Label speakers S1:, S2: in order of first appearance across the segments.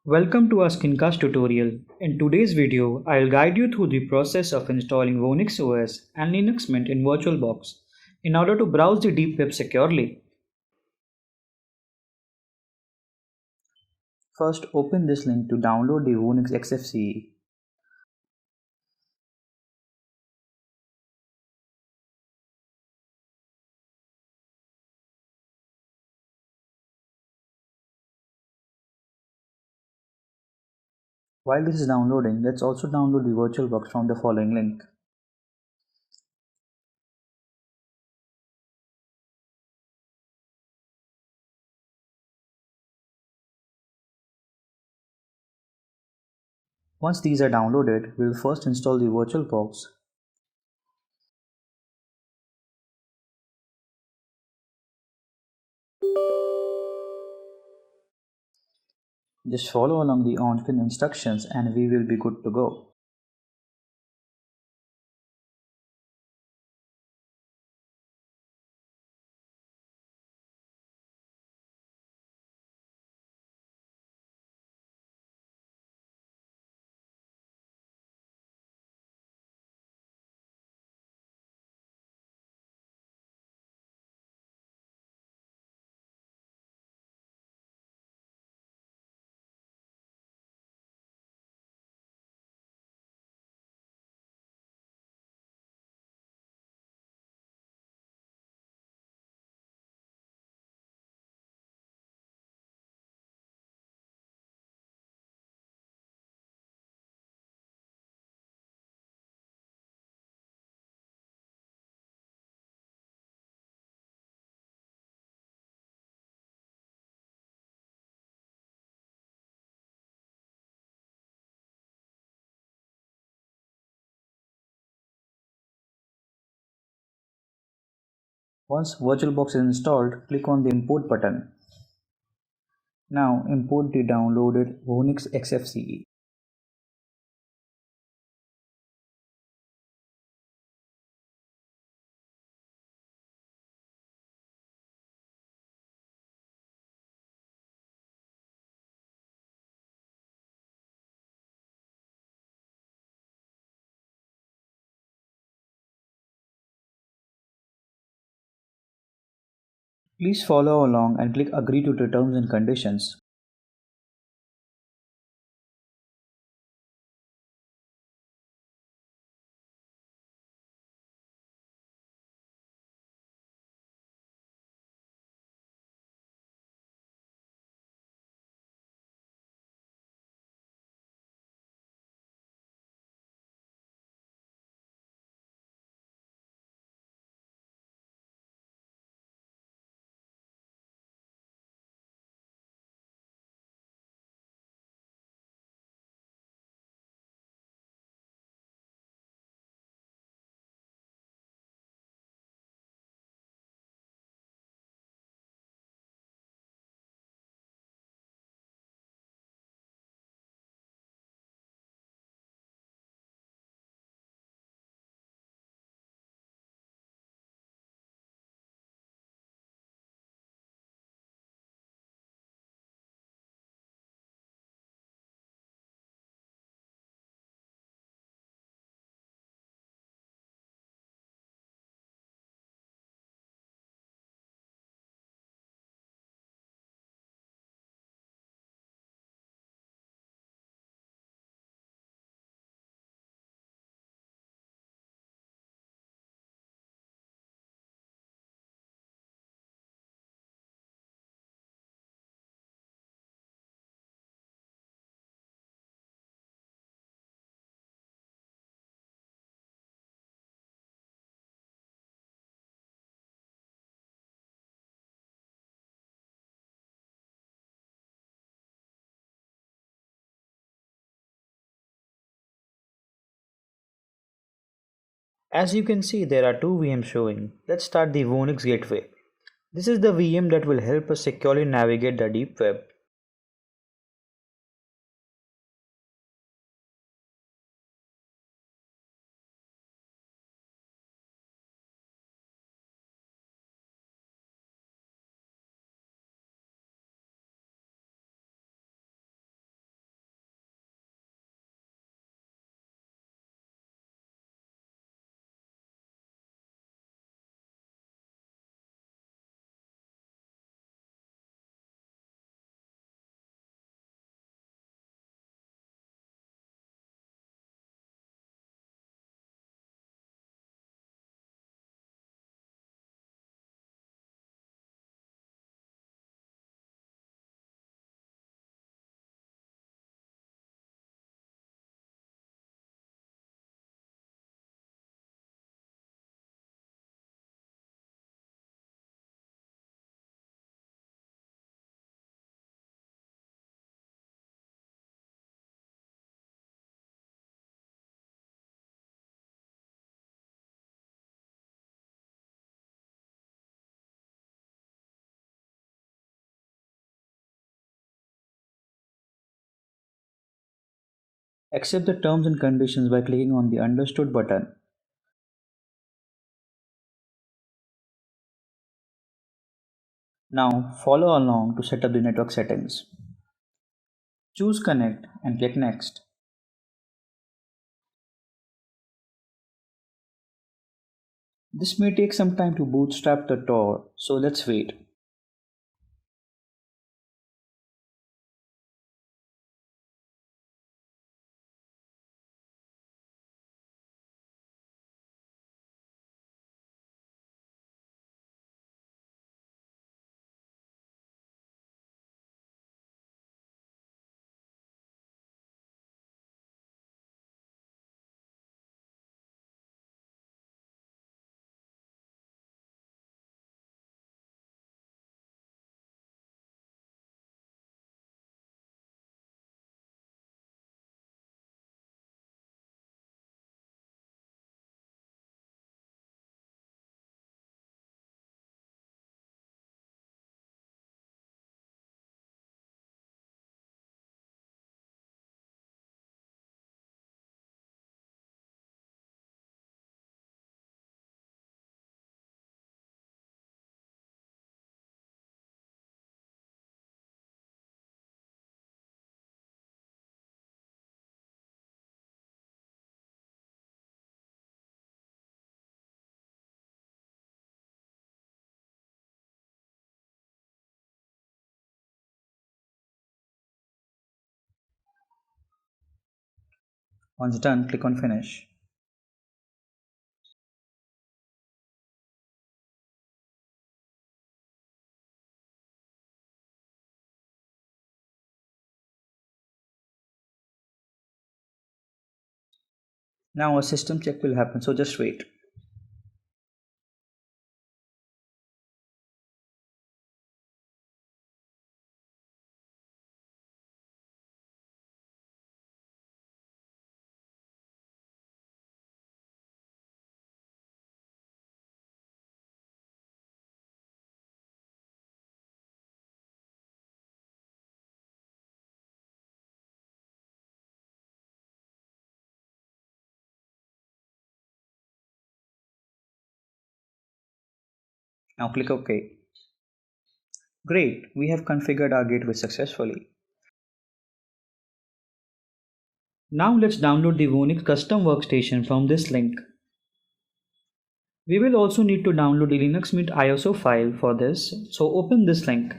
S1: Welcome to our screencast tutorial. In today's video, I'll guide you through the process of installing Whonix OS and Linux Mint in VirtualBox in order to browse the deep web securely. First, open this link to download the Whonix XFCE. While this is downloading, let's also download the VirtualBox from the following link. Once these are downloaded, we will first install the VirtualBox. Just follow along the on-screen instructions and we will be good to go. Once VirtualBox is installed, click on the Import button. Now import the downloaded Whonix XFCE. Please follow along and click Agree to the terms and conditions. As you can see, there are two VMs showing. Let's start the Whonix gateway. This is the VM that will help us securely navigate the deep web. Accept the terms and conditions by clicking on the Understood button. Now follow along to set up the network settings. Choose Connect and click Next. This may take some time to bootstrap the Tor, so let's wait. Once done, click on Finish. Now a system check will happen, so just wait. Now click OK. Great, we have configured our gateway successfully. Now let's download the Whonix custom workstation from this link. We will also need to download the Linux Mint ISO file for this, so open this link.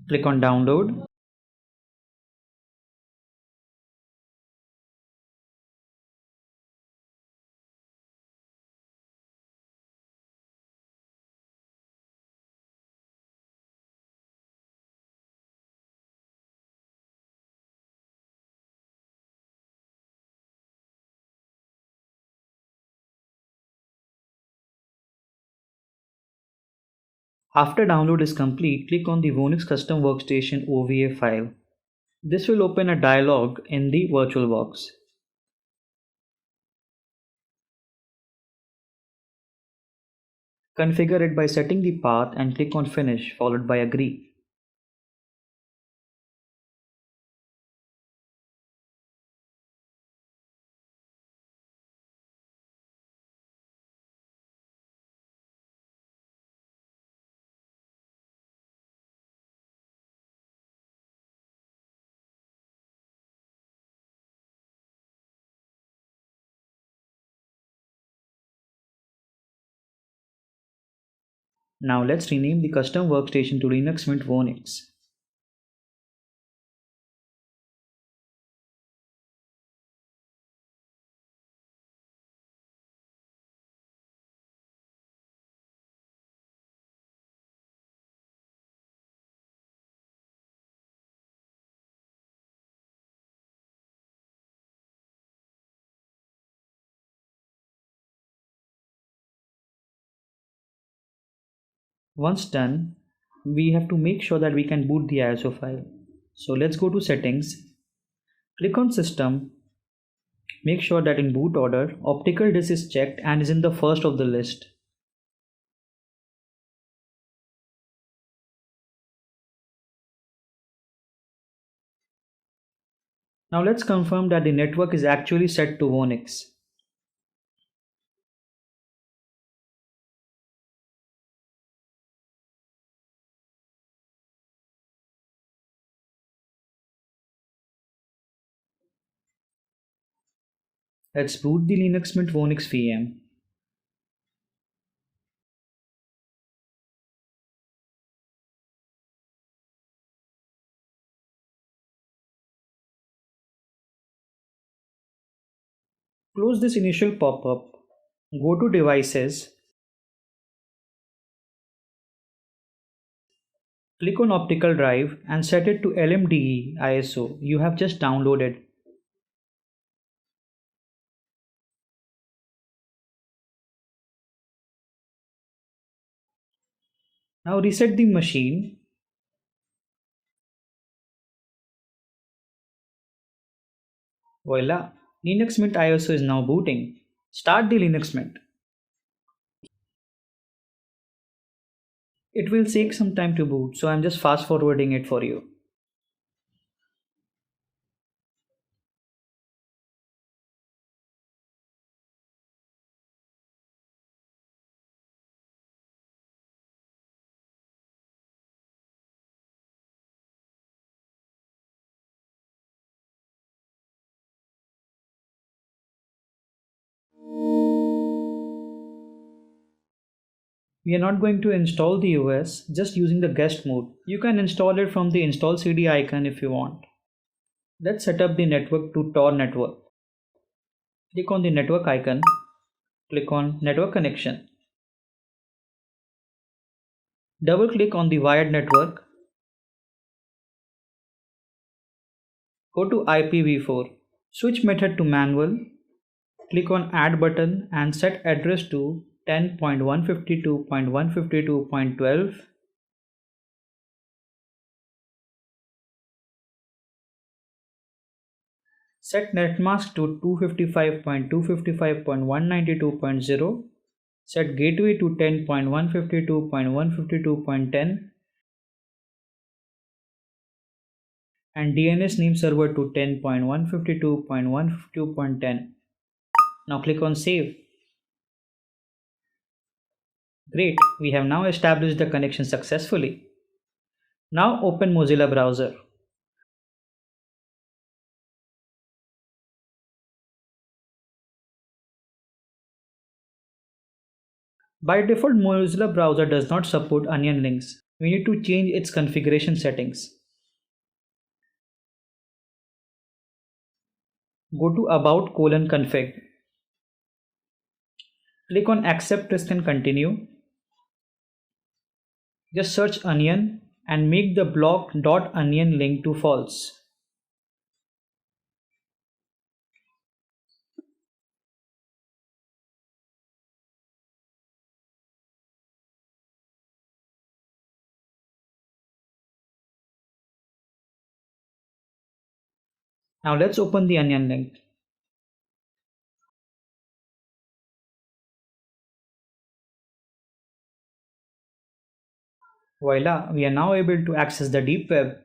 S1: Click on Download. After download is complete, click on the Whonix custom workstation OVA file. This will open a dialog in the VirtualBox. Configure it by setting the path and click on Finish followed by Agree. Now let's rename the custom workstation to Linux Mint Whonix. Once done, we have to make sure that we can boot the ISO file. So let's go to Settings, click on System, Make sure that in boot order, optical disk is checked and is in the first of the list. Now let's confirm that the network is actually set to Whonix. Let's boot the Linux Mint Whonix VM. Close this initial pop-up. Go to Devices. Click on Optical Drive and set it to LMDE ISO you have just downloaded. Now reset the machine. Voila! Linux Mint ISO is now booting. Start the Linux Mint. It will take some time to boot, so I'm just fast forwarding it for you. We are not going to install the OS, just using the guest mode. You can install it from the install CD icon if you want. Let's set up the network to Tor network. Click on the network icon. Click on network connection. Double click on the wired network. Go to IPv4. Switch method to manual. Click on add button and set address to 10.152.152.12. Set netmask to 255.255.192.0. Set gateway to 10.152.152.10 and DNS name server to 10.152.152.10. Now click on save. Great, we have now established the connection successfully. Now open Mozilla browser. By default, Mozilla browser does not support onion links. We need to change its configuration settings. Go to about:config. Click on accept risk and continue. Just search onion and make the block.onion link to false. Now let's open the onion link. Voila, we are now able to access the deep web.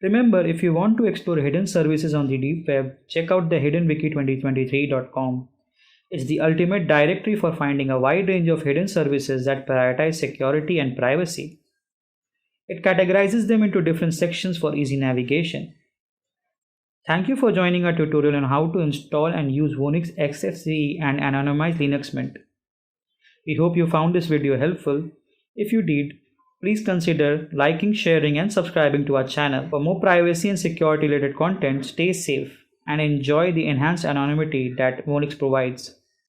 S1: Remember, if you want to explore hidden services on the deep web, check out the hiddenwiki2023.com. It's the ultimate directory for finding a wide range of hidden services that prioritize security and privacy. It categorizes them into different sections for easy navigation. Thank you for joining our tutorial on how to install and use Whonix XFCE and Anonymize Linux Mint. We hope you found this video helpful. If you did, please consider liking, sharing and subscribing to our channel. For more privacy and security related content, stay safe and enjoy the enhanced anonymity that Whonix provides.